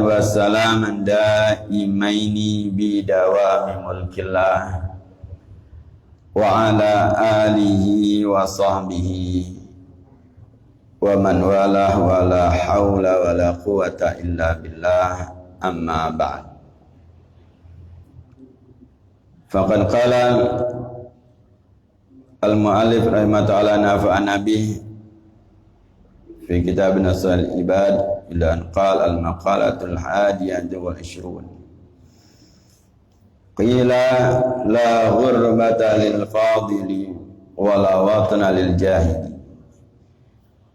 wa salaman daimaini bidawami mulkillah wa ala alihi wa sahbihi wa man walah wa la hawla wa la quwata illa billah amma ba'd. Faqad qala al-mu'allif rahimahullah nafa'ana bih fi kitab Nasal Ibad ila an qala al-maqalatul hadiyatu wal 20. Qila la ghurbata lil fadili wa la watana lil jahili.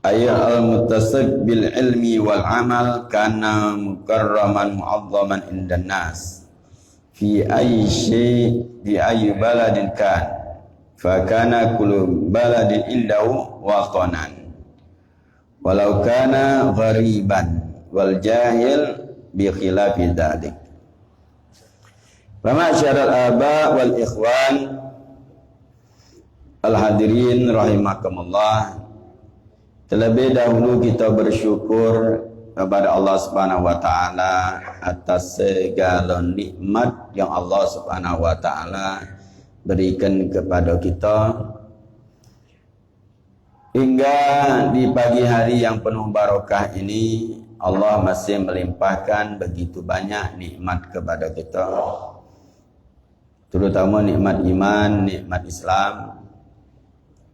Ayat al-muttasib bil ilmi wal amal kana mukarraman mu'azzaman indan nas fi ayyi shay fi ayyi baladin kan fa kana kullu baladin indahu watanan walau kana ghariban wal jahil bi khilafi dzalik. Wa ma'syaral aba wal ikhwan al hadirin rahimakumullah, terlebih dahulu kita bersyukur kepada Allah Subhanahu wa taala atas segala nikmat yang Allah Subhanahu wa taala berikan kepada kita hingga di pagi hari yang penuh barokah ini. Allah masih melimpahkan begitu banyak nikmat kepada kita, terutama nikmat iman, nikmat Islam,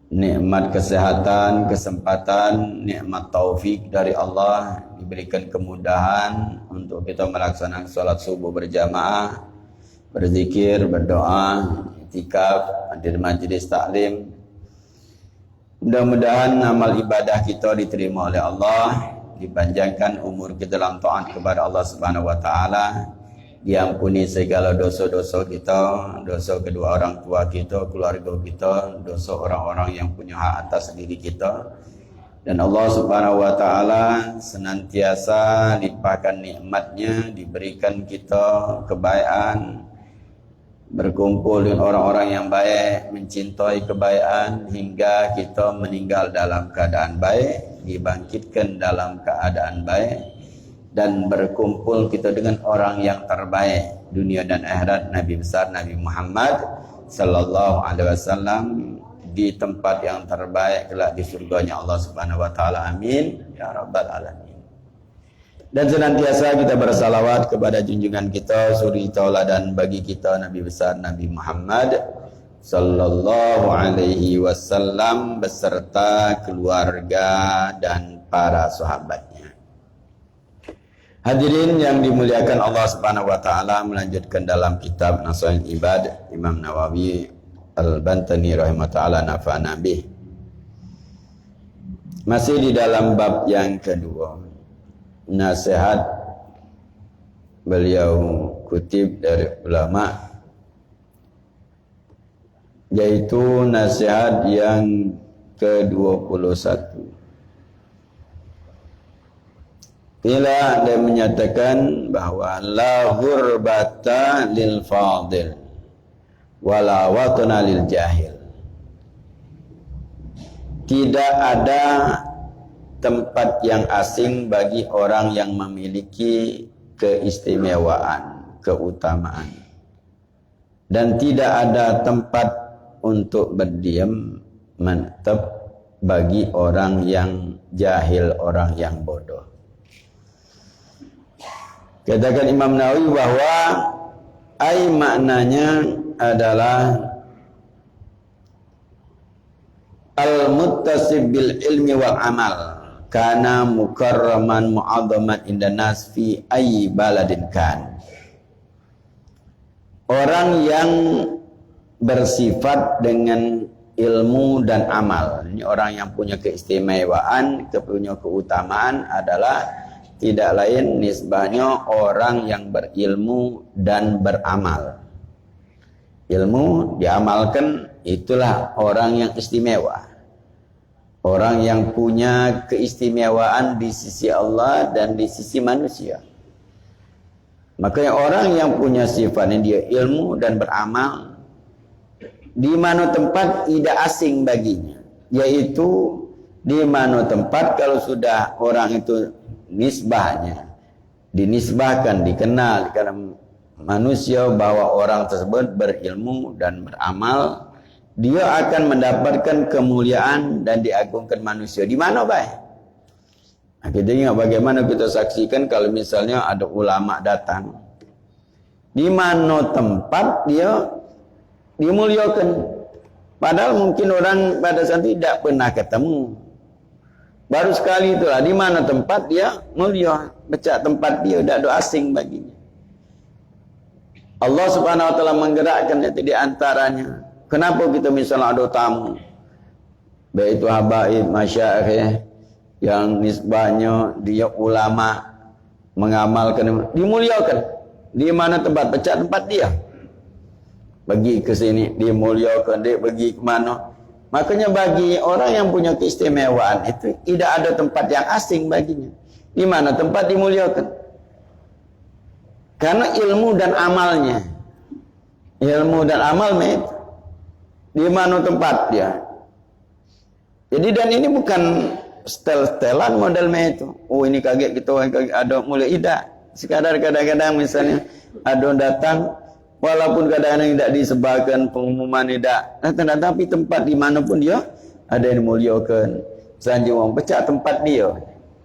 nikmat kesehatan, kesempatan, nikmat taufik dari Allah, diberikan kemudahan untuk kita melaksanakan salat subuh berjamaah, berzikir, berdoa, iktikaf, hadir majlis taklim. Mudah-mudahan amal ibadah kita diterima oleh Allah, dipanjangkan umur kita dalam taat kepada Allah Subhanahu wa taala, diampuni segala dosa-dosa kita, dosa kedua orang tua kita, keluarga kita, dosa orang-orang yang punya hak atas diri kita. Dan Allah Subhanahu wa taala senantiasa limpahkan nikmatnya, diberikan kita kebaikan, berkumpul dengan orang-orang yang baik, mencintai kebaikan hingga kita meninggal dalam keadaan baik, dibangkitkan dalam keadaan baik, dan berkumpul kita dengan orang yang terbaik dunia dan akhirat, Nabi besar Nabi Muhammad sallallahu alaihi wasallam, di tempat yang terbaik kelak di surganya Allah Subhanahu wa taala. Amin ya rabbal alamin. Dan senantiasa kita bersalawat kepada junjungan kita, suri tauladan bagi kita, Nabi besar Nabi Muhammad sallallahu alaihi wasallam beserta keluarga dan para sahabatnya. Hadirin yang dimuliakan Allah Subhanahu wa taala, melanjutkan dalam kitab Nasal Ibad Imam Nawawi Al-Bantani rahimahullah nafa'ana bih. Masih di dalam bab yang kedua, nasihat beliau kutip dari ulama, yaitu nasihat yang ke-21. Bila dia menyatakan bahawa la ghurbata lil fadil wala watana lil jahil. Tidak ada tempat yang asing bagi orang yang memiliki keistimewaan, keutamaan. Dan tidak ada tempat untuk berdiam, menetap bagi orang yang jahil, orang yang bodoh. Katakan Imam Nawawi bahwa maknanya adalah al-muttasib bil ilmi wal amal kana mukarraman mu'azzaman indan nas fi ayyi baladin kan. Orang yang bersifat dengan ilmu dan amal, ini orang yang punya keistimewaan, punya keutamaan adalah tidak lain nisbahnya orang yang berilmu dan beramal. Ilmu diamalkan, itulah orang yang istimewa. Orang yang punya keistimewaan di sisi Allah dan di sisi manusia. Makanya orang yang punya sifatnya dia ilmu dan beramal, di mana tempat tidak asing baginya, yaitu di mana tempat kalau sudah orang itu nisbahnya dinisbahkan, dikenal karena manusia bahwa orang tersebut berilmu dan beramal, dia akan mendapatkan kemuliaan dan diagungkan manusia. Di mana baik? Nah, kita ingat bagaimana kita saksikan kalau misalnya ada ulama datang, di mana tempat dia dimuliakan, padahal mungkin orang pada saat itu tidak pernah ketemu, baru sekali itulah di mana tempat dia mulia, becak tempat dia tidak ada asing baginya. Allah Subhanahu wa taala menggerakkan itu di antaranya. Kenapa kita misalnya ada tamu, baik itu habaib, masyayikh yang nisbahnya dia ulama mengamalkan, dimuliakan. Di mana tempat, becak tempat dia. Pergi ke sini dimuliakan, dia pergi ke mana. Makanya bagi orang yang punya keistimewaan itu tidak ada tempat yang asing baginya. Di mana tempat dimuliakan. Karena ilmu dan amalnya. Ilmu dan amal itu. Di mana tempat dia. Jadi dan ini bukan setel-setelan model itu. Oh ini kaget gitu, ada mulai tidak. Sekadar kadang-kadang misalnya ada datang, walaupun kadang-kadang tidak disebarkan pengumuman tidak datang, tapi tempat dimanapun dia ada yang dimuliakan. Misalnya orang pecah tempat dia,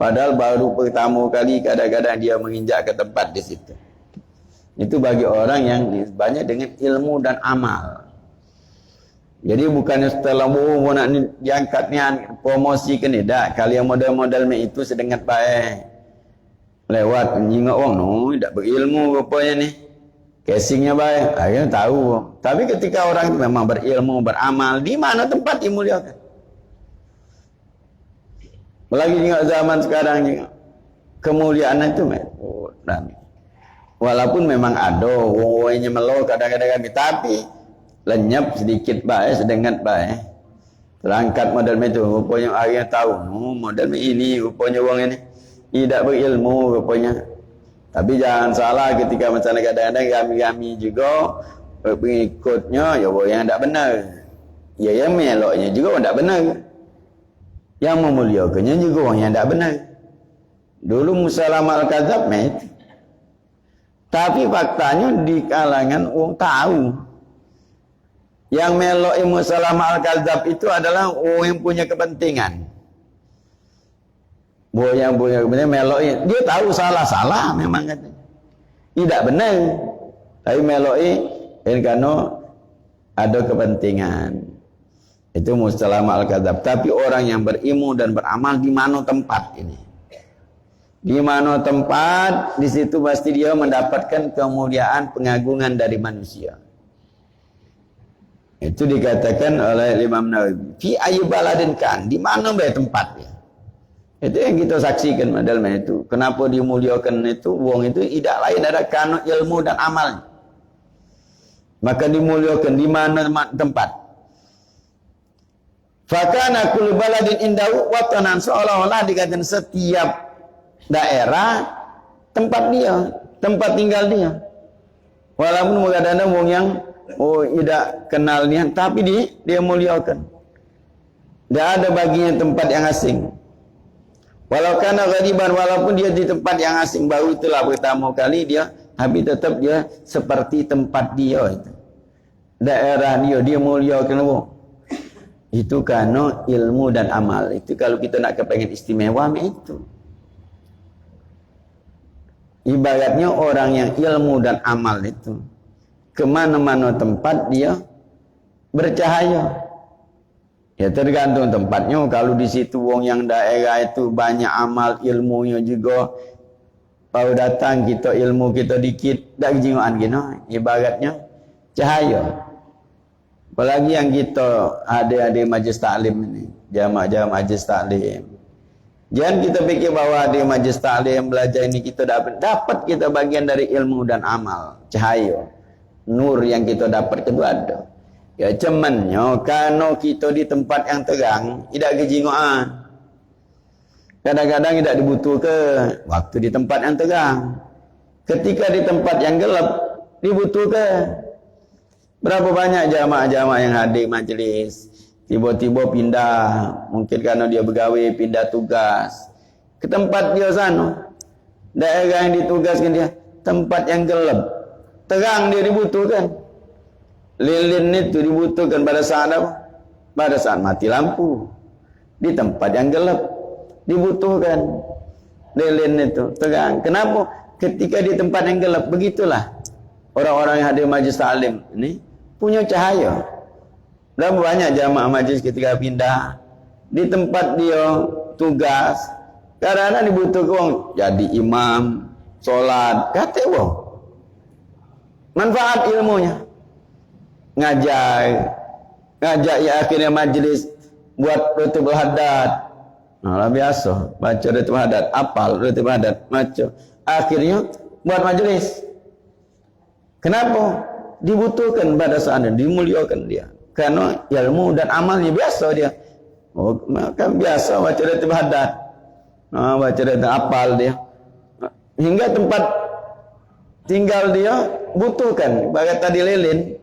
padahal baru pertama kali kadang-kadang dia menginjak ke tempat di situ. Itu bagi orang yang banyak dengan ilmu dan amal. Jadi bukannya setelah mau nak diangkat ni promosi ke ni dak. Kali yang model-model itu sedengat baik. Lewat nyingok orang no, tidak berilmu rupanya ni. Casingnya baik, akhirnya tahu. Tapi ketika orang itu memang berilmu, beramal, di mana tempat dimuliakan? Apalagi tengok zaman sekarang tengok. Kemuliaan itu walaupun memang ada orang melo kadang-kadang tapi lenyap sedikit baik, sedengat baik. Terangkat model itu, rupanya akhirnya tahu, model ini rupanya orang ini tidak berilmu rupanya. Tapi jangan salah ketika misalnya kadang-kadang kami-kami juga pengikutnya ya orang yang tidak benar. Ya yang meloknya juga orang tidak benar. Yang memuliakannya juga orang yang tidak benar. Dulu Musailamah Al-Kadzab itu. Tapi faktanya di kalangan orang tahu. Yang melok Musailamah Al-Kadzab itu adalah orang yang punya kepentingan. Yang punya kepentingan melok dia tahu salah memang katanya. Tidak benar. Tapi melok karena ada kepentingan. Itu Musailamah Al-Kadzab. Tapi orang yang berilmu dan beramal di mana tempat ini? Di mana tempat, di situ pasti dia mendapatkan kemuliaan, pengagungan dari manusia. Itu dikatakan oleh Imam Nawawi. Fi ayyi baladin kan, di mana tempatnya? Itu yang kita saksikan dalam itu. Kenapa dimuliakan itu? Wong itu tidak lain ada karena ilmu dan amalnya. Maka dimuliakan di mana tempat? Fakana kullu baladin indahu watanan, seolah-olah dikatakan setiap daerah tempat dia, tempat tinggal dia. Walaupun kadang-kadang wong yang tidak kenal dia, tapi dia muliakan. Tidak ada baginya tempat yang asing. Walau kana ghariban, walaupun dia di tempat yang asing, baru itulah pertama kali dia, tapi tetap dia seperti tempat dia itu. Daerah dia muliakan wong. Itu karena ilmu dan amal. Itu kalau kita nak kepengen istimewa itu. Ibaratnya orang yang ilmu dan amal itu kemana-mana tempat dia bercahaya. Ya tergantung tempatnya. Kalau di situ wong yang daerah itu banyak amal, ilmunya juga, kalau datang kita ilmu kita dikit, tak kejinguan gini. Ibaratnya cahaya. Apalagi yang kita ada majlis taklim ini, jamaah majlis taklim. Jangan kita fikir bahwa di majlis taklim belajar ini kita dapat kita bagian dari ilmu dan amal, cahaya, nur yang kita dapat itu ada. Ya cumannya karena kita di tempat yang terang, tidak kejinguan. Kadang-kadang tidak dibutuhkan waktu di tempat yang terang. Ketika di tempat yang gelap dibutuhkan. Berapa banyak jamaah-jamaah yang hadir majlis tiba-tiba pindah, mungkin karena dia bergawe pindah tugas ke tempat dia sana. daerah yang ditugaskan dia tempat yang gelap. Terang dia dibutuhkan. Lilin itu dibutuhkan pada saat apa? Pada saat mati lampu. Di tempat yang gelap dibutuhkan lilin itu terang. Kenapa? Ketika di tempat yang gelap, begitulah orang-orang yang hadir majlis taklim ini punya cahaya. Dan banyak jamaah majlis ketika pindah di tempat dia tugas, kadang-kadang dibutuhkan jadi imam, solat, kata wong manfaat ilmunya, ngajak ya akhirnya majlis buat rutubul haddad. Nah, biasa baca rutubul haddad, apal rutubul haddad, baca. Akhirnya buat majlis. Kenapa? Dibutuhkan pada saat itu, dimuliakan dia. Karena ilmu dan amalnya biasa dia. Oh, kan biasa baca rutubul haddad. Nah, baca rutubul apal dia. Hingga tempat tinggal dia butuhkan. Bagai tadi lilin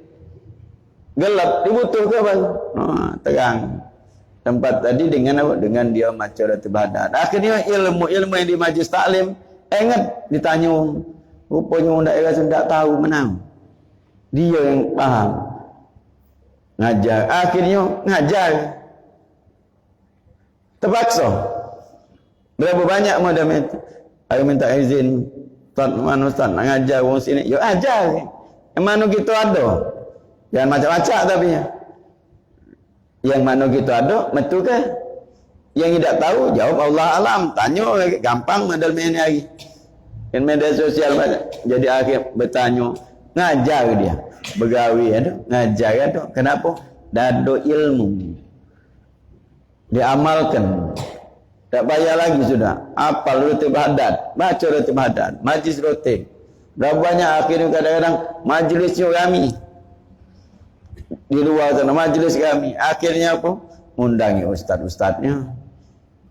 gelap dibutuhkan bang. Nah, terang. Tempat tadi dengan apa? Dengan dia baca rutubul haddad. Akhirnya ilmu yang di majlis taklim ingat ditanya, rupanya orang daerah tidak tahu menang. Dia yang paham. Ngajar. Akhirnya ngajar. Terpaksa. Berapa banyak modal itu? Aku minta izin Ustaz nak ngajar orang sini. Ya ajar. Yang mana kita ada? Jangan macam-macam tapi. Yang mana kita ada, betul ke? Yang tidak tahu, jawab Allah alam. Tanya gampang modal main hari. Kan media sosial banyak. Jadi akhir bertanya, ngajar dia. Begawi ada, ngajar ada. Kenapa? Dado ilmu. Diamalkan. Tak payah lagi sudah. Apal rutubul haddad, baca rutubul haddad, majlis rotib. Berapa banyak akhirnya kadang-kadang majlisnya kami. Di luar sana majlis kami. Akhirnya apa? Undangi ustaz-ustaznya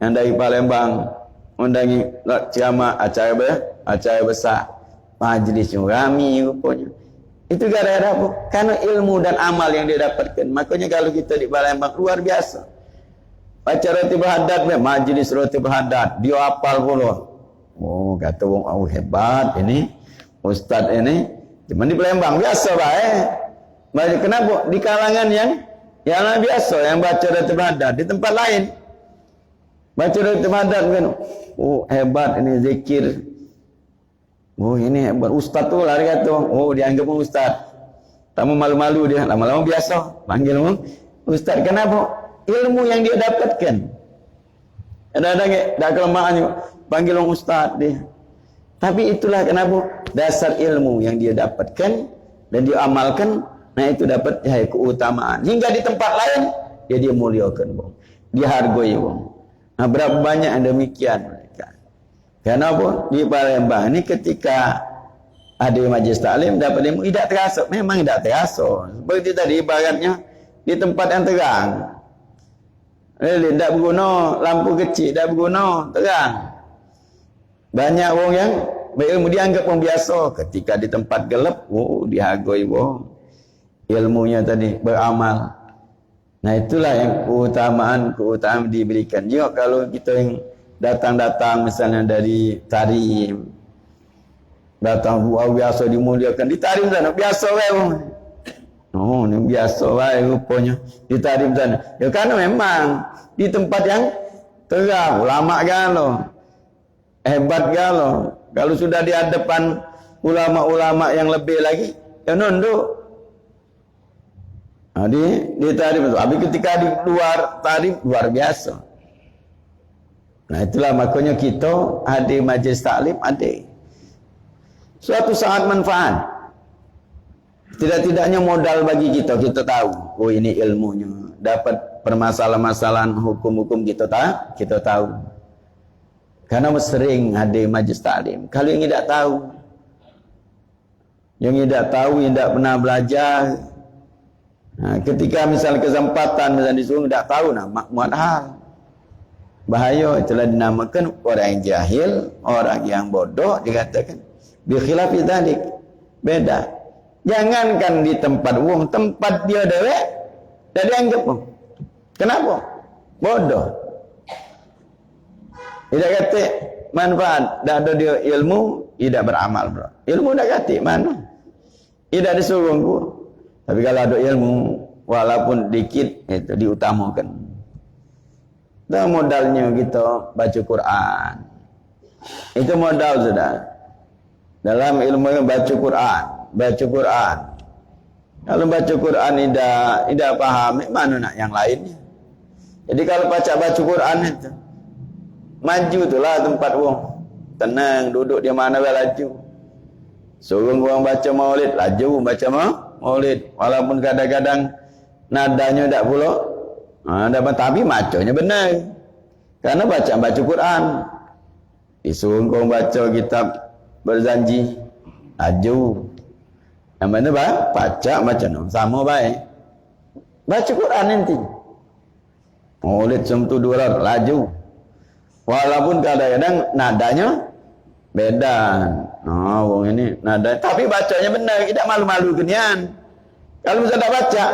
yang dari Palembang, undangi ceramah acara besar. Majlisnya kami rupanya. Itu gara-gara apa? Karena ilmu dan amal yang dia dapatkan. Makanya kalau kita di Palembang luar biasa. Baca rutubul haddad, majlis rutubul haddad, dia hafal pula. Oh, kata wong, oh hebat ini ustaz ini. Cuma di Palembang biasa baik. Kenapa? Di kalangan yang biasa yang baca rutubul haddad, di tempat lain baca rutubul haddad kan. Oh, hebat ini zikir. Oh, ini hebat ustaz tu lari kata. Oh, dianggap ustaz. Tak mau malu-malu dia, lama-lama biasa panggil ustaz. Kenapa? Ilmu yang dia dapatkan. Ada kelemahannya panggil orang ustaz dia. Tapi itulah kenapa dasar ilmu yang dia dapatkan dan dia amalkan. Nah itu dapat keutamaan. Hingga di tempat lain dia muliakan bang. Dia hargai bang. Nah berapa banyak yang demikian mereka. Kenapa? Di Palembang ini ketika ada majlis taklim dapat ilmu tidak terasa. Memang tidak terasa. Seperti tadi ibaratnya di tempat yang terang. Lilin tak berguna, lampu kecil tak berguna, terang. Banyak orang yang berilmu dianggap orang biasa. Ketika di tempat gelap, oh dihargai wong. Ilmunya tadi beramal. Nah itulah yang keutamaan diberikan. Juga kalau kita yang datang misalnya dari Tarim, datang buah biasa dimuliakan di Tarim sana biasa wong. Oh, ini biasa lah rupanya di Tarim sana. Ya karena memang di tempat yang terang, ulama galau, hebat galau. Kalau sudah di hadapan ulama-ulama yang lebih lagi, ya nunduk. Nah, di Tarim itu. Tapi ketika di luar Tarim, luar biasa. Nah itulah makanya kita ada majlis taklim, ada. Suatu saat manfaat. Tidak-tidaknya modal bagi kita tahu. Oh ini ilmunya. Dapat permasalahan-masalahan hukum-hukum kita tahu. Karena sering ada majlis taklim. Kalau yang tidak tahu, yang tidak pernah belajar. Nah, ketika misalnya kesempatan misalnya disuruh tidak tahu, nah muat hal. Bahaya itulah dinamakan orang yang jahil, orang yang bodoh dikatakan. Bi khilafi dzalik. Beda. Jangankan di tempat wong, tempat dia dewek dah dianggap. Kenapa? Bodoh. Tidak kata manfaat. Dah ada dia ilmu, tidak beramal bro. Ilmu dah kata mana? Tidak disuruh ku. Tapi kalau ada ilmu, walaupun dikit, itu diutamakan. Itu modalnya kita baca Quran. Itu modal sudah. Dalam ilmu baca Quran. Baca Quran. Kalau baca Quran tidak paham, mana nak yang lainnya? Jadi kalau baca Quran itu, maju itulah tempat wong. Tenang, duduk di mana laju. Suruh orang baca maulid, laju baca maulid. Walaupun kadang-kadang nadanya tak pula. Tapi macanya benar. Karena baca Quran. Disuruh orang baca kitab berjanji, laju. Yang mana baca no. Sama baik. Baca Quran nanti. Maulid semtu dua laju. Walaupun kadang-kadang nadanya beda. Wong ini nada, tapi bacanya benar, tidak malu-malu kenian. Kalau misalnya tak baca,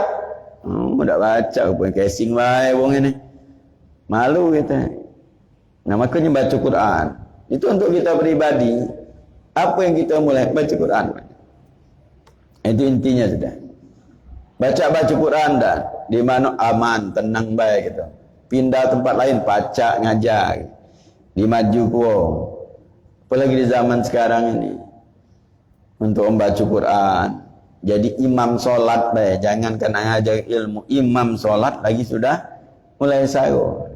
tak baca, pun casing baik wong ini. Malu kita. Nah, makanya baca Quran. Itu untuk kita pribadi. Apa yang kita mulai baca Quran. Itu intinya sudah. Baca Quran dah. Di mana aman, tenang baik gitu. Pindah tempat lain, baca, ngajar. Di maju kuang. Apalagi di zaman sekarang ini. Untuk membaca Quran. Jadi imam solat baik. Jangan kena ngajar ilmu. Imam solat lagi sudah mulai sahur.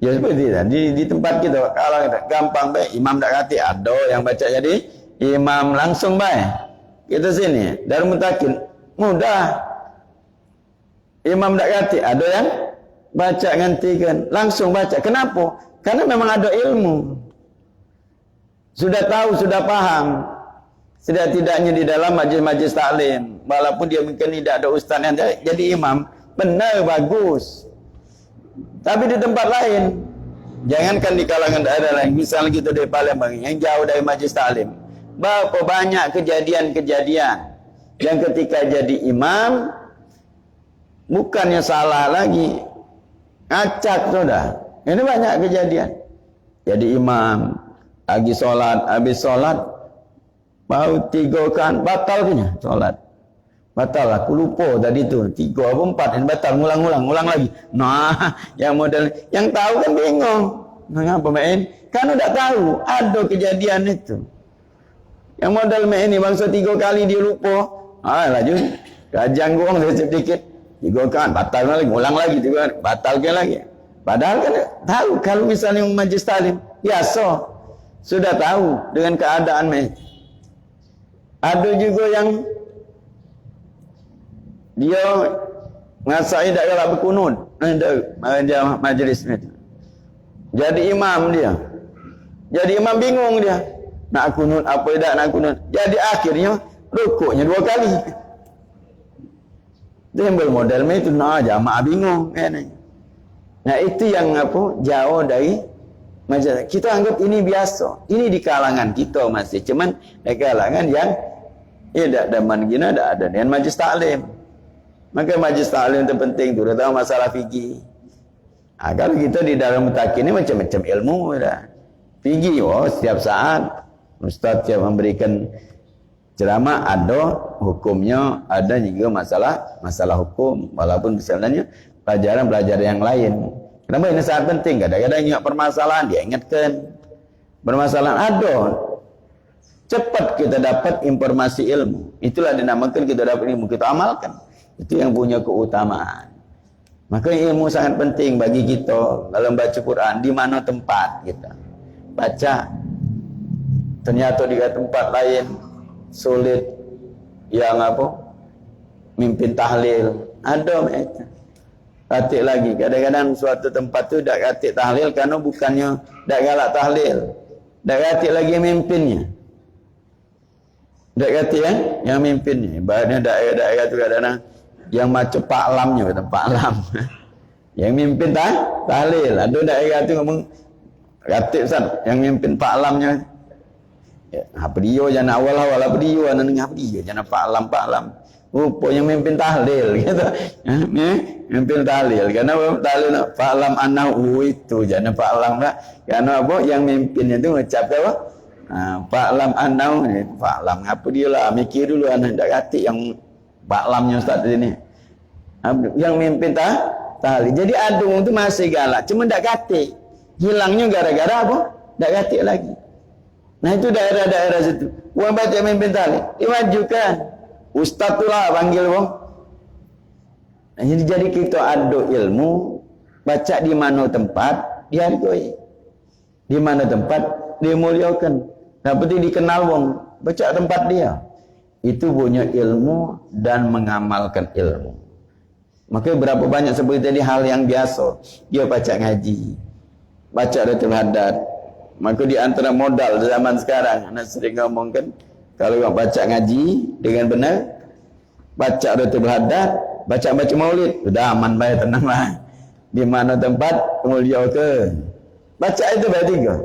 Ya seperti itu. Di tempat kita. Kalau kita gampang baik. Imam tak kata. Ada yang baca jadi imam langsung baik. Kita sini. Dari mutakin. Mudah. Imam tak kata. Ada yang baca gantikan. Langsung baca. Kenapa? Karena memang ada ilmu. Sudah tahu, sudah paham. Setidak-tidaknya di dalam majlis-majlis taklim. Walaupun dia mungkin tidak ada ustaz yang jadi imam. Benar, bagus. Tapi di tempat lain. Jangankan di kalangan daerah lain. Misalnya kita di Palembang. Yang jauh dari majlis taklim. Berapa banyak kejadian-kejadian. Yang ketika jadi imam. Bukannya salah lagi. Ngacak sudah. Ini banyak kejadian. Jadi imam. Lagi solat, habis solat, mau 3 kan, batal punya solat. Batal, aku lupa tadi tu, 3 atau 4, yang batal, ngulang lagi. Nah, yang model, yang tahu kan bingung. Mengapa main? Kan udah tahu, ada kejadian itu. Yang model main ini, bangsa 3 kali dia lupa. Lanjut, kajang gua sedikit, 3 kan, batal lagi, ngulang lagi, 3 kan, batal lagi. Padahal kan tahu, kalau misalnya majlis taklim, biasa. Sudah tahu dengan keadaan mereka. Ada juga yang dia ngasai tak galak berkunut. Majlis itu. Jadi imam dia. Jadi imam bingung dia. Nak kunut apa tidak nak kunut. Jadi akhirnya rukuknya 2 kali. Timbul model itu jamaah bingung. Nah itu yang jauh dari kita anggap ini biasa. Ini di kalangan kita masih. Cuman di kalangan yang tidak ada manggina, tidak ada. Dan majlis taklim. Maka majlis taklim itu penting. Terutama masalah fikih. Kalau kita di dalam mutakin ini macam-macam ilmu. Fikih, setiap saat. Ustaz yang memberikan ceramah ada hukumnya. Ada juga masalah hukum. Walaupun misalnya pelajaran-pelajaran yang lain. Kenapa ini sangat penting? Kadang-kadang ingat permasalahan, dia ingatkan. Permasalahan ada. Cepat kita dapat informasi ilmu. Itulah dinamakan kita dapat ilmu. Kita amalkan. Itu yang punya keutamaan. Maka ilmu sangat penting bagi kita dalam baca Quran. Di mana tempat kita baca. Ternyata di tempat lain sulit. Yang mimpin tahlil. Ada mereka. Katik lagi. Kadang-kadang suatu tempat tu dak katik tahlil kerana bukannya dak galak tahlil. Dak katik lagi mimpinnya. Dak katik yang mimpinnya. Ibaratnya daerah-daerah tu kadang-kadang yang macam Pak Lamnya kata Pak Lam. Yang mimpin tahlil. Ada daerah tu ngomong katik Ustaz yang mimpin Pak Lamnya. Apa dia jangan awal-awal apa dia nak dengar dia jangan Pak Lam. Rupanya mimpin tahlil gitu. Mimpin tahlil. Karena tahlil fa'lam annahu itu jangan fa'lam tak. Karena apa yang mimpinnya itu ngucap apa? Fa'lam annahu fa'lam apa dia lah mikir dulu anak tak kati yang fa'lamnya ustaz ini. Yang mimpin tahlil. Jadi adung itu masih galak, cuma tak kati. Hilangnya gara-gara apa? Tak kati lagi. Nah itu daerah-daerah situ. Wah baca mimpin tahlil, diwajukan. Ustaz tu lah panggil wong. Nah, jadi kita ada ilmu, baca di mana tempat dihargai, di mana tempat dimuliakan. Yang penting dikenal wong, baca tempat dia. Itu punya ilmu dan mengamalkan ilmu. Maka berapa banyak seperti tadi hal yang biasa. Dia baca ngaji, baca Ratul Haddad. Maka di antara modal zaman sekarang, anak sering ngomong kan, kalau orang baca ngaji dengan benar, baca Ratul Haddad, baca maulid, sudah aman baik, tenang lah. Di mana tempat mulia ke? Baca itu baik tiga.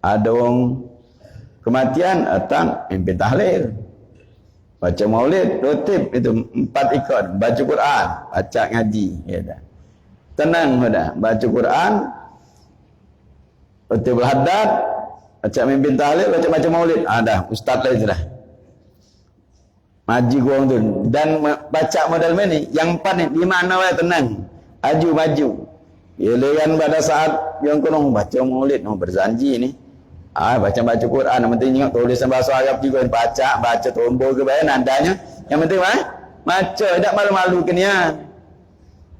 Ada orang kematian, datang mimpin tahlil. Baca maulid, rotib itu 4 ikon. Baca Quran, baca ngaji, ya dah. Tenang sudah, baca Quran, Ratul Haddad, baca mimpin tahlil, baca maulid. Dah, ustaz lah itu dah. Maji gua tu. Dan baca modal ni, yang 4 ni, di mana wae tenang. Maju. Giliran pada saat yang kono baca maulid, berjanji ni. Baca Quran, yang penting tengok tulisan bahasa Arab juga baca tombol ke bae nadanya. Yang penting baca, tak malu-malu kenian.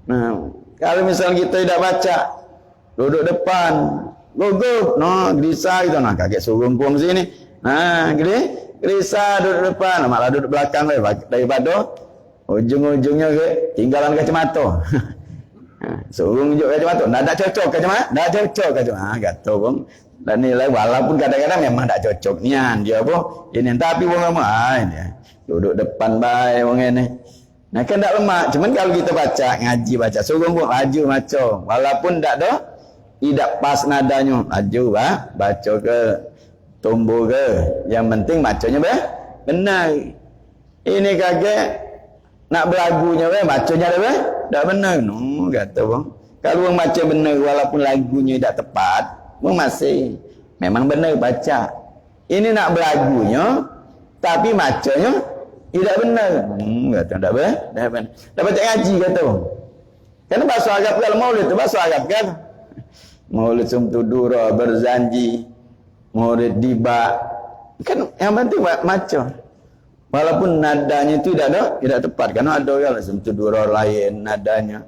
Nah, kalau misal kita tidak baca, duduk depan, gugup, gelisah gitu, kaget suruh kuang sini. Gelisah duduk depan, malah duduk belakang daripada ujung-ujungnya tinggalan kacamata. Suruh unjuk kacamata, tak cocok kacamata, tak cocok kacamata. Kata bang, dan nilai walaupun kadang-kadang memang tak cocok nian dia apa ini, tapi wong ini duduk depan baik wong ini. Nah kan tak lemak, cuman kalau kita baca ngaji baca suruh pun maju maco, walaupun tidak pas nadanya, maju baca ke tumbuh ke, yang penting maconya benar. Ini kaget nak belagunya maconya tak benar. Kata bang, kalau orang baca benar walaupun lagunya tak tepat, bang masih memang benar baca. Ini nak belagunya tapi maconya tidak benar. Kata tak benar. Tak baca ngaji kata bang. Karena bahasa Arab kalau maulid itu bahasa Arab kan. Maulid sumtudura berjanji, maulid diba. Kan yang penting maco. Walaupun nadanya itu tidak tepat, karena ada yang sumtudura lain nadanya,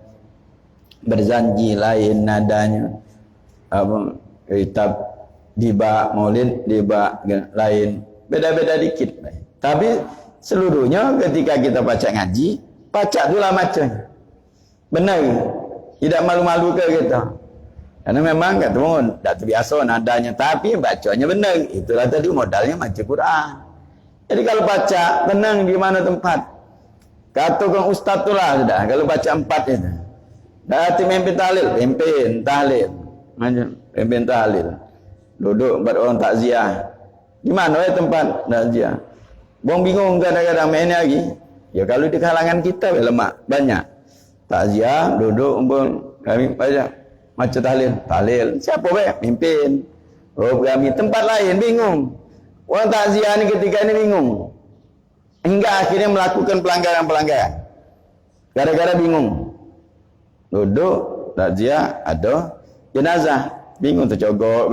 berjanji lain nadanya, kitab diba maulid diba lain, beda-beda dikit. Tapi seluruhnya ketika kita baca ngaji, baca itulah macamnya benar, tidak malu-malu ke kita. Karena memang kata pun tak terbiasa nadanya, tapi bacanya benar. Itulah tadi modalnya baca Quran. Jadi kalau baca tenang di mana tempat. Katakan ustaz tu lah sudah. Kalau baca 4 itu. Berarti mimpin tahlil. Mimpin tahlil. Duduk buat orang takziah. Di mana tempat takziah? Bang bingung kadang-kadang main lagi. Ya kalau di kalangan kita lemak banyak. Takziah duduk kami baca macam tahlil. Siapa mimpin? Kami tempat lain bingung. Orang takziah ni ketika ni bingung. Hingga akhirnya melakukan pelanggaran-pelanggaran. Gara-gara bingung. Duduk takziah ada jenazah. Bingung tercogok.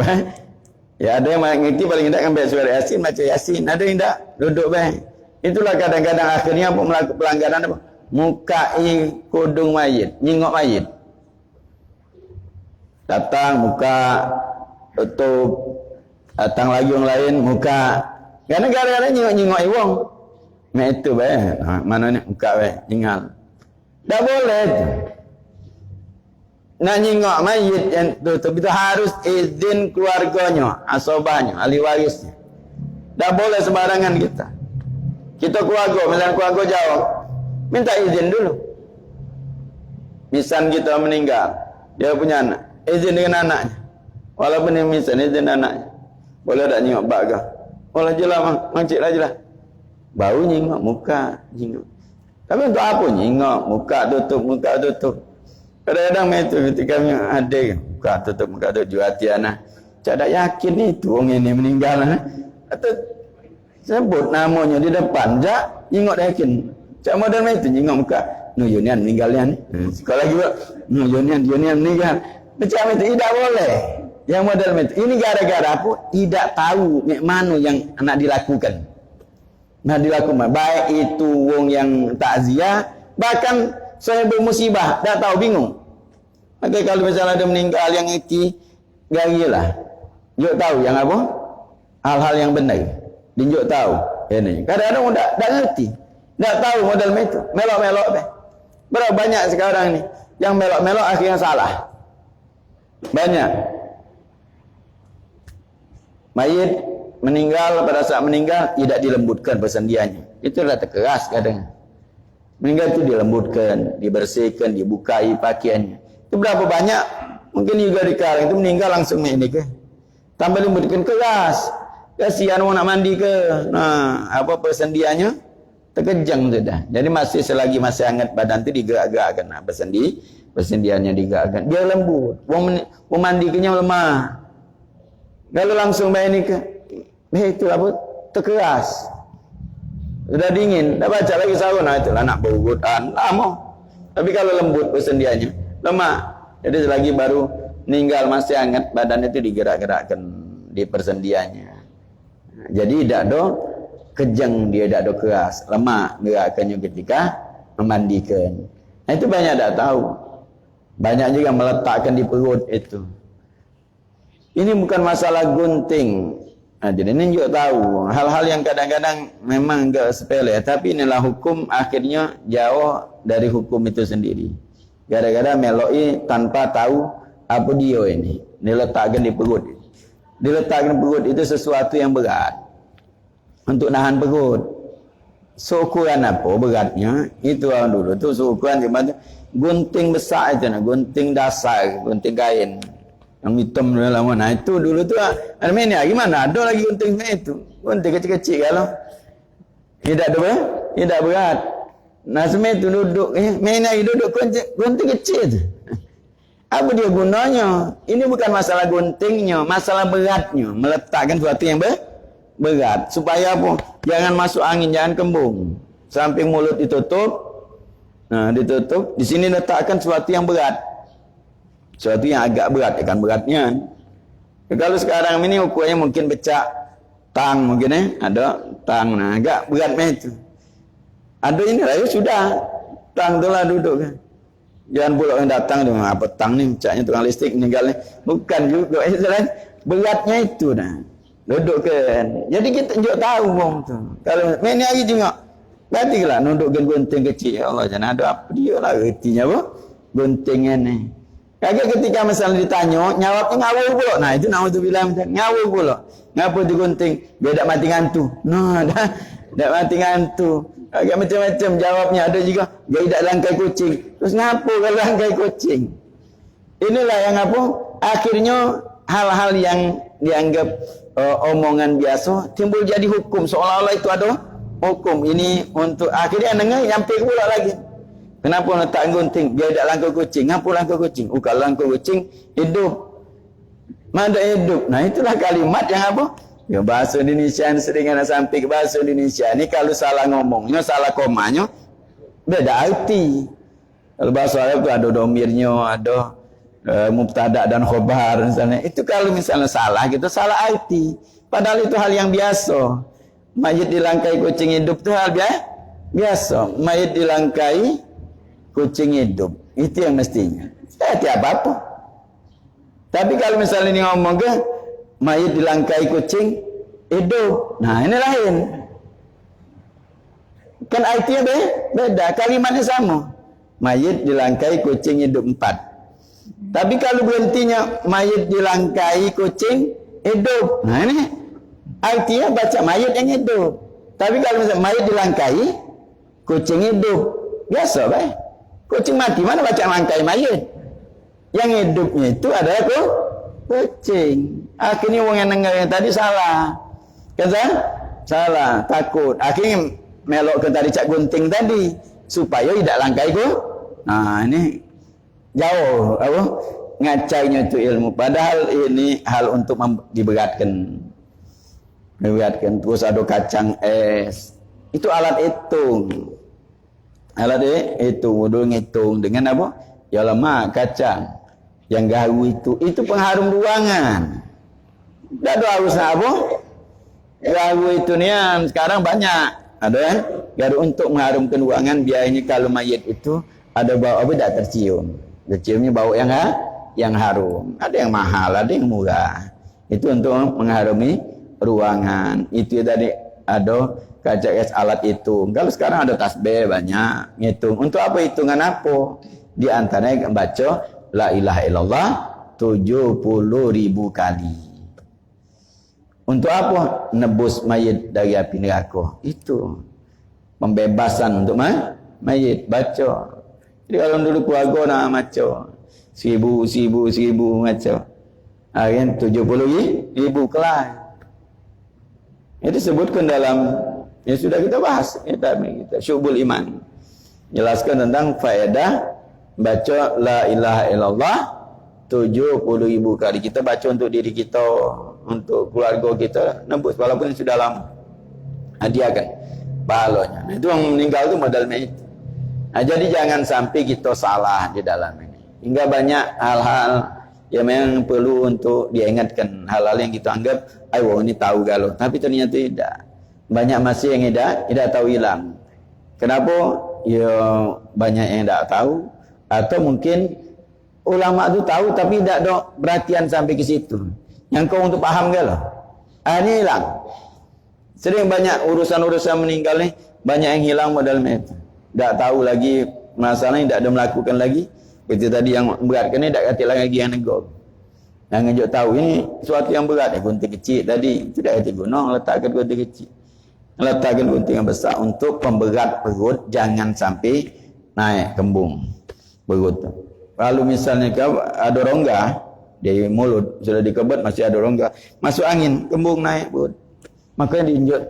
Ya ada yang ngerti paling tidak kan baca surah Yasin, baca Yasin. Ada yang tak duduk Itulah kadang-kadang akhirnya melakukan pelanggaran apa? Mukai kudung mayit, nyingok mayit. Datang muka tutup. Datang lagi orang lain muka. Kadang-kadang nyingok wong. Nah itu mana ni muka tinggal. Tak boleh tu. Nak nyingok mayit yang tutup itu harus izin keluarganya, asobahnya, ahli warisnya. Tak boleh sembarangan kita. Kita keluarga, misalnya keluarga jauh, minta izin dulu. Misal kita meninggal, dia punya anak, izin dengan anaknya. Walaupun ini misal izin anaknya. Boleh tak nyingok bak ke? Boleh je lah, makcik lah je lah. Baru nyingok muka, nyingok. Tapi untuk apa nyingok, muka tutup. Kadang-kadang itu ketika ada muka tutup jual tiana. Cak dak yakin ni tu orang ini meninggal atau sebut namanya di depan jak nyingok dak yakin. Cak model itu nyingok muka. Yunian meninggalnya ni. Sekolah lagi buat Yunian meninggal. Macam itu tidak boleh. Yang model itu. Ini gara-gara apa? Tidak tahu mana yang nak dilakukan. Nak dilakukan. Baik itu wong yang takziah, bahkan saya bermusibah, dah tahu bingung. Maka kalau misalnya ada meninggal yang iki, garilah. Jok tahu yang apa? Hal-hal yang benar. Dinjuk tahu. Ini. Kadang-kadang tak ngerti. Tak tahu model itu. Melok-melok deh. Berapa banyak sekarang ni yang melok-melok akhirnya salah. Banyak. Mayit meninggal, pada saat meninggal tidak dilembutkan persendiannya. Itulah terkeras kadang. Meninggal itu dilembutkan, dibersihkan, dibukai pakaiannya. Itu berapa banyak? Mungkin juga di Karang itu meninggal langsung ini ke. Tambah lembutkan keras. Kasihan orang nak mandi ke. Nah, apa persendiannya? Terkejang sudah. Jadi masih selagi masih hangat badan itu digerak-gerakkan. Nah, persendiannya digerakkan. Biar lembut. Orang mandi kenyang lemah. Kalau langsung main ni ke, itu apa? Terkeras. Sudah dingin. Dah baca lagi sahur. Nah, itulah nak berurutan. Lama. Tapi kalau lembut persendiannya, lemah. Jadi selagi baru meninggal masih hangat, badan itu digerak-gerakkan di persendiannya. Jadi tidak ada kejang, dia tidak ada keras, lemak gerakannya ketika memandikan. Nah, itu banyak tak tahu. Banyak juga meletakkan di perut itu. Ini bukan masalah gunting. Nah, jadi ini juga tahu hal-hal yang kadang-kadang memang enggak sepele, tapi inilah hukum akhirnya jauh dari hukum itu sendiri. Gara-gara meloi tanpa tahu apa dia ini. Diletakkan di perut. Diletakkan di perut itu sesuatu yang berat. Untuk nahan perut. Seukuran apa beratnya? Itu orang dulu tu seukuran macam gunting besar itu nah, gunting dasar, gunting kain. Yang hitam dalam mana? Itu dulu tu ni gimana? Ada lagi gunting itu. Gunting kecil-kecil kalau tidak ada tidak berat. Nah, semai tu duduk main lagi duduk gunting kecil tu. Apa dia gunanya? Ini bukan masalah guntingnya, masalah beratnya. Meletakkan sesuatu yang berat supaya apa? Jangan masuk angin, jangan kembung. Samping mulut ditutup. Nah, ditutup. Di sini letakkan sesuatu yang berat. Sesuatu yang agak berat, kan beratnya. Kalau sekarang ini ukurannya mungkin becak tang mungkin ada tang, nah agak berat itu. Ada ini lah sudah tang tu lah duduk kan. Jangan pula yang datang dengan apa tang ni becaknya tukang listrik meninggal ni. Bukan juga beratnya itu dah. Duduk kan. Jadi kita juga tahu bang tu. Kalau main hari juga berarti lah duduk gunting kecil. Ya Allah jangan ada apa dia lah ertinya apa guntingnya ni. Kagak ketika misalnya ditanya, nyawabnya ngawur pula. Nah, itu naudzubillah ngawur pula. Ngapa digunting? Biar tak mati ngantu. Nah, dah mati ngantu. Agak macam-macam jawabnya. Ada juga, dia tidak langkai kucing. Terus ngapa kalau langkai kucing? Inilah yang apa? Akhirnya hal-hal yang dianggap omongan biasa timbul jadi hukum. Seolah-olah itu ada hukum. Ini untuk akhirnya dengar sampai pula lagi. Kenapa letak gunting? Biar tak langkau kucing. Ngapa langkau kucing? Kalau langkau kucing, hidup. Mana hidup? Nah, itulah kalimat yang apa? Ya, bahasa Indonesia sering ada sampai ke bahasa Indonesia. Ini kalau salah ngomongnya, salah komanya, beda arti. Kalau bahasa Arab itu ada domirnya, ada mubtada dan khobar misalnya. Itu kalau misalnya salah, gitu salah arti. Padahal itu hal yang biasa. Mayit dilangkai kucing hidup itu hal biasa. Mayit dilangkai kucing hidup, itu yang mestinya. Tidak apa-apa. Tapi kalau misalnya ini ngomong ke mayit dilangkai kucing hidup, nah ini lain. Kan artinya beda, kalimatnya sama. Mayit dilangkai kucing hidup 4. Tapi kalau berhentinya mayit dilangkai kucing hidup, nah ini artinya baca mayit yang hidup. Tapi kalau misalnya mayit dilangkai kucing hidup, biasa baik. Kucing mati mana baca langkai mayit? Yang hidupnya itu adalah kucing. Akhirnya orang yang dengar yang tadi salah. Kan salah, takut. Akhirnya melok ke tadi cak gunting tadi. supaya tidak langkai ku. Nah, ini jauh apa ngacainya itu ilmu, padahal ini hal untuk diberatkan. Terus ada kacang es, itu alat hitung. Alat hitung, udah ngitung dengan apa? Ya lemak kacang yang garu itu pengharum ruangan. Tidak ada harus apa? Garu itu nih sekarang banyak. Ada kan? Garu untuk mengharumkan ruangan, biasanya kalau mayit itu ada bau apa tidak tercium. Terciumnya bau yang harum. Ada yang mahal, ada yang murah. Itu untuk mengharumi ruangan. Itu tadi ada kaca es alat hitung. Kalau sekarang ada tasbih banyak ngitung. Untuk apa hitungan apa? Di antaranya baca la ilaha illallah 70.000 kali. Untuk apa? Nebus mayit dari api neraka. Itu pembebasan untuk mayit. Baca. Jadi kalau dulu keluarga nak baca 1000 baca. Kan 70.000 kelas. Itu disebutkan dalam yang sudah kita bahas kita Syubul Iman. Jelaskan tentang faedah baca la ilaha illallah 70.000 kali. Kita baca untuk diri kita, untuk keluarga kita, nebus walaupun sudah lama. Hadiahkan pahalanya. Nah, itu yang meninggal itu modalnya itu. Nah, jadi jangan sampai kita salah di dalam ini. Hingga banyak hal-hal yang memang perlu untuk diingatkan, hal-hal yang kita anggap ayo ini tahu galau, tapi ternyata tidak. Banyak masih yang tidak tahu hilang. Kenapa? Ya banyak yang tidak tahu, atau mungkin ulama itu tahu tapi tidak ada perhatian sampai ke situ. Yang kau untuk paham galau, ini hilang. Sering banyak urusan-urusan meninggal nih, banyak yang hilang modalnya itu. Tidak tahu lagi masalahnya, tidak ada melakukan lagi. Itu tadi yang beratkan ini tidak kata lagi yang negor. Yang ngejok tahu ini suatu yang berat. Gunting kecil tadi tidak kata guna, letakkan gunting kecil. Letakkan gunting yang besar untuk pemberat perut, jangan sampai naik kembung perut. Lalu misalnya ada rongga di mulut, sudah dikebet masih ada rongga, masuk angin, kembung naik perut. Makanya diinjak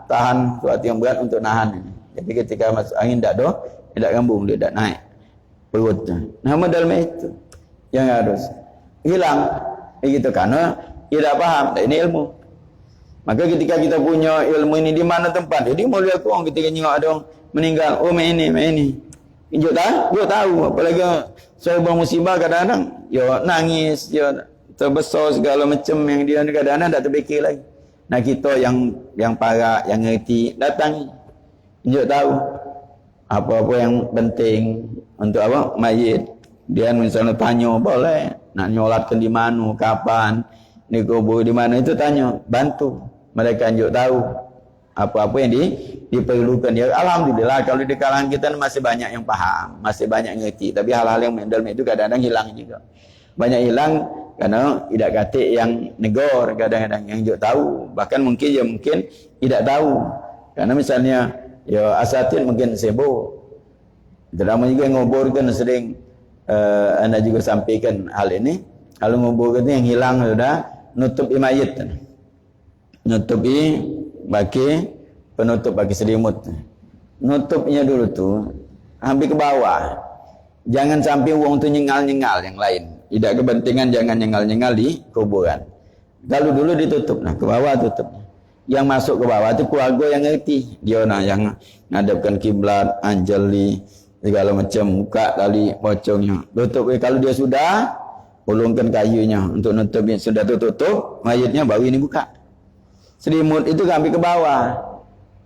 tahan suatu yang berat untuk nahan ini. Jadi ketika masuk angin tidak kembung, dia tidak naik perutnya. Nah, modal itu yang harus hilang. Begitu karena tidak paham. Ini ilmu. Maka ketika kita punya ilmu ini di mana tempat? Jadi mau lihat orang ketika nyengok ada orang meninggal, oh main ini. Dia tahu. Apalagi saya bermusibah kadang-kadang, ya nangis, ya terbesar segala macam yang dia kadang-kadang tak terfikir lagi. Nah kita yang parah, yang ngerti datang, dia tahu apa-apa yang penting untuk apa mayit. Dia misalnya tanya boleh nak nyolatkan di mana, kapan, dikubur di mana, itu tanya, bantu mereka anjuk tahu apa-apa yang diperlukan. Ya alhamdulillah kalau di kalangan kita masih banyak yang paham, masih banyak ngerti. Tapi hal-hal yang dalam itu kadang-kadang hilang juga. Banyak hilang karena tidak kata yang negor, kadang-kadang yang anjuk tahu, bahkan mungkin tidak tahu. Karena misalnya ya asatid mungkin sibuk. Dalam juga ngoborkan sering anda juga sampaikan hal ini. Kalau ngoborkan yang hilang sudah nutup mayit. Nutupi penutup bagi selimut. Nutupnya dulu tuh hampir ke bawah. Jangan sampai uang tu nyengal-nyengal yang lain. Tidak kepentingan jangan nyengal-nyengal di kuburan. Kalau dulu ditutup, nah ke bawah tutup. Yang masuk ke bawah itu keluarga yang ngerti. Dia yang ngadapkan kiblat, anjali, segala macam, buka tali pocongnya. Tutup. Kalau dia sudah ulungkan kayunya untuk nutupnya, sudah tutup, mayitnya baru ini buka. Selimut itu sampai ke bawah.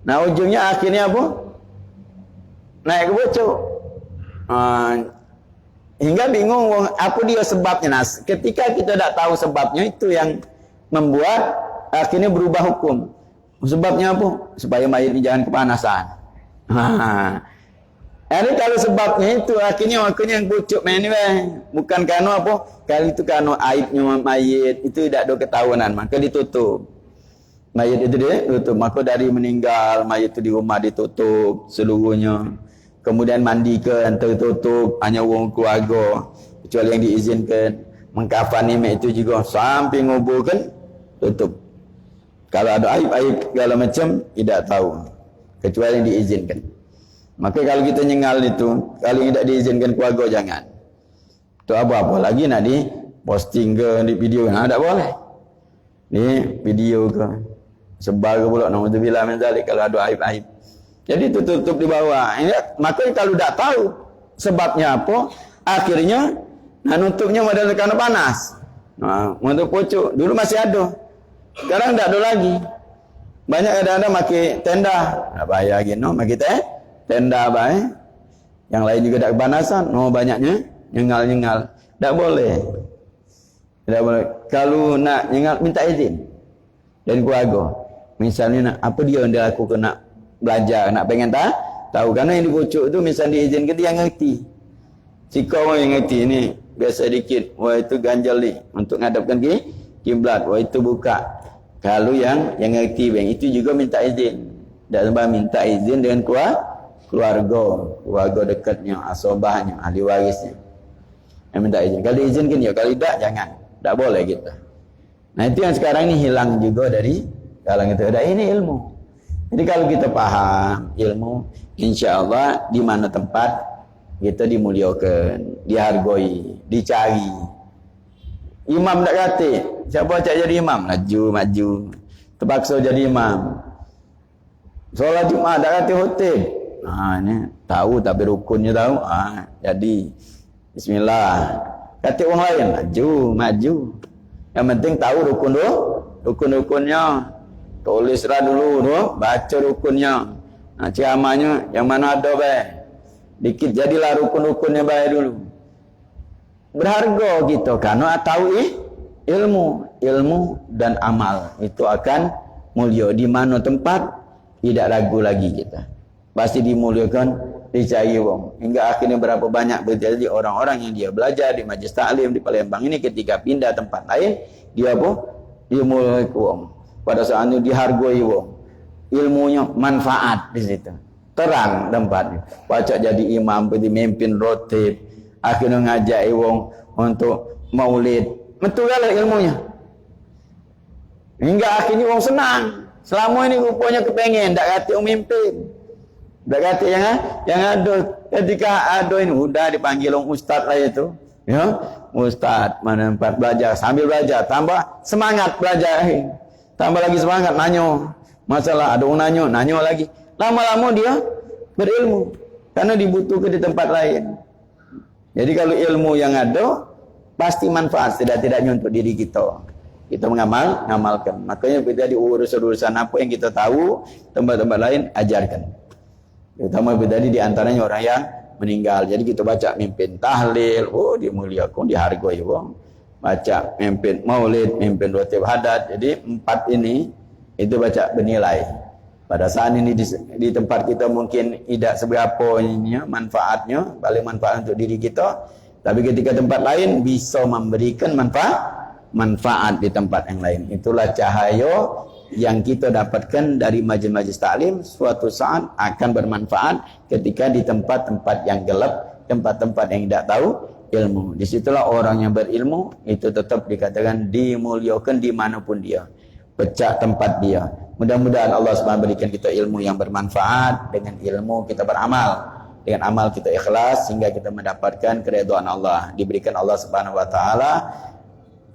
Nah ujungnya akhirnya apa? Naik ke bocor. Hingga bingung apa dia sebabnya. Nah, ketika kita tidak tahu sebabnya, itu yang membuat akhirnya berubah hukum. Sebabnya apa? Supaya mayit ini jangan kepanasan. Ini kalau sebabnya itu akhirnya yang pucuk ini bukan karena apa? Kali itu karena aibnya mayit itu tidak ada ketahuan, maka ditutup. Mayit itu ditutup. Maka dari meninggal mayit itu di rumah ditutup seluruhnya. Kemudian mandikan tertutup, hanya orang keluarga kecuali yang diizinkan. Mengkafani itu juga sampai nguburkan tutup. Kalau ada aib-aib segala macam tidak tahu kecuali yang diizinkan. Maka kalau kita nyengal itu, kalau tidak diizinkan keluarga jangan. Itu apa-apa lagi nak di posting ke di video, tak boleh. Ni video ke sebar ke pula naudzubillah min zalik kalau ada aib-aib. Jadi tutup di bawah. Maka kalau tak tahu sebabnya apa, akhirnya nutupnya model kerana panas. Untuk pucuk. Dulu masih ada. Sekarang tak ada lagi. Banyak kadang-kadang pakai tenda. Tak bahaya lagi. Pakai tenda baik. Yang lain juga tak kepanasan. Banyaknya nyengal-nyengal. Tak boleh. Tak boleh. Kalau nak nyengal, minta izin. Dan keluarga. Misalnya apa dia yang dia lakukan nak belajar, nak pengen tahu. Kerana yang dipucuk tu misalnya diizinkan dia ngerti. Jika orang yang ngerti ni biasa dikit, wah itu ganjal ni untuk ngadapkan kiblat, wah itu buka. Kalau yang ngerti bang, itu juga minta izin. Tak sampai minta izin dengan keluarga dekatnya, asobahnya, ahli warisnya. Yang minta izin. Kalau izinkan ya, kalau tidak jangan. Tak boleh kita. Nah itu yang sekarang ni hilang juga dari kalangan kita. Dan ini ilmu. Jadi kalau kita paham ilmu, insya-Allah di mana tempat kita dimuliakan, dihargai, dicari. Imam tak kata, siapa cak jadi imam? Maju. Terpaksa jadi imam. Solat Jumaat tak kata hotel. Ini tahu tapi rukunnya tahu. Jadi bismillah. Kata orang lain, maju. Yang penting tahu rukun-rukunnya. Tulislah dulu, baca rukunnya. Ceramahnya yang mana ada baik. Dikit jadilah rukun-rukunnya baik dulu. Berharga kita karena tahu ilmu dan amal itu akan mulia di mana tempat tidak ragu lagi kita. Pasti dimuliakan, dicari wong. Hingga akhirnya berapa banyak terjadi orang-orang yang dia belajar di majlis taklim di Palembang ini ketika pindah tempat lain, dia dimuliakan wong. Pada saat itu dihargai wong. Ilmunya manfaat di situ. Terang tempatnya. Baca jadi imam, memimpin rotib, akhirnya ngajak wong untuk maulid. Betul lah ilmunya. Hingga akhirnya wong senang. Selama ini rupanya kepengen tak kata orang mimpin. Tak kata yang ada. Ketika ada ini sudah dipanggil orang ustaz lah itu. Ya, ustaz mana tempat belajar, sambil belajar tambah semangat belajar. Tambah lagi semangat nanya. Masalah ada orang nanya lagi. Lama-lama dia berilmu karena dibutuhkan di tempat lain. Jadi kalau ilmu yang ada pasti manfaat setidak-tidaknya untuk diri kita. Kita mengamalkan. Makanya kita di urusan-urusan apa yang kita tahu, tempat-tempat lain ajarkan. Terutama tadi di antaranya orang yang meninggal. Jadi kita baca mimpin tahlil, dimuliakan, dihargai wong. Baca mimpin maulid, mimpin rotib hadat. Jadi 4 ini itu baca bernilai. Pada saat ini di tempat kita mungkin tidak seberapa ininya, manfaatnya, paling manfaat untuk diri kita. Tapi ketika tempat lain bisa memberikan manfaat di tempat yang lain. Itulah cahaya yang kita dapatkan dari majlis-majlis taklim suatu saat akan bermanfaat ketika di tempat-tempat yang gelap, tempat-tempat yang tidak tahu ilmu. Disitulah orang yang berilmu itu tetap dikatakan dimuliakan dimanapun dia. Pecah tempat dia. Mudah-mudahan Allah SWT berikan kita ilmu yang bermanfaat. Dengan ilmu kita beramal, dengan amal kita ikhlas sehingga kita mendapatkan keridhaan Allah. Diberikan Allah SWT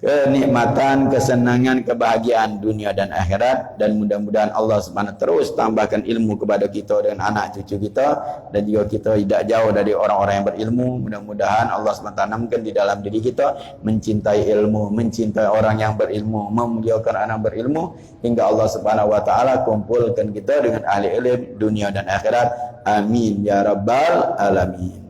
kenikmatan, kesenangan, kebahagiaan dunia dan akhirat. Dan mudah-mudahan Allah SWT terus tambahkan ilmu kepada kita dengan anak cucu kita. Dan juga kita tidak jauh dari orang-orang yang berilmu. Mudah-mudahan Allah SWT tanamkan di dalam diri kita mencintai ilmu, mencintai orang yang berilmu, memuliakan anak berilmu, hingga Allah SWT kumpulkan kita dengan ahli ilmu dunia dan akhirat. Amin ya rabbal alamin.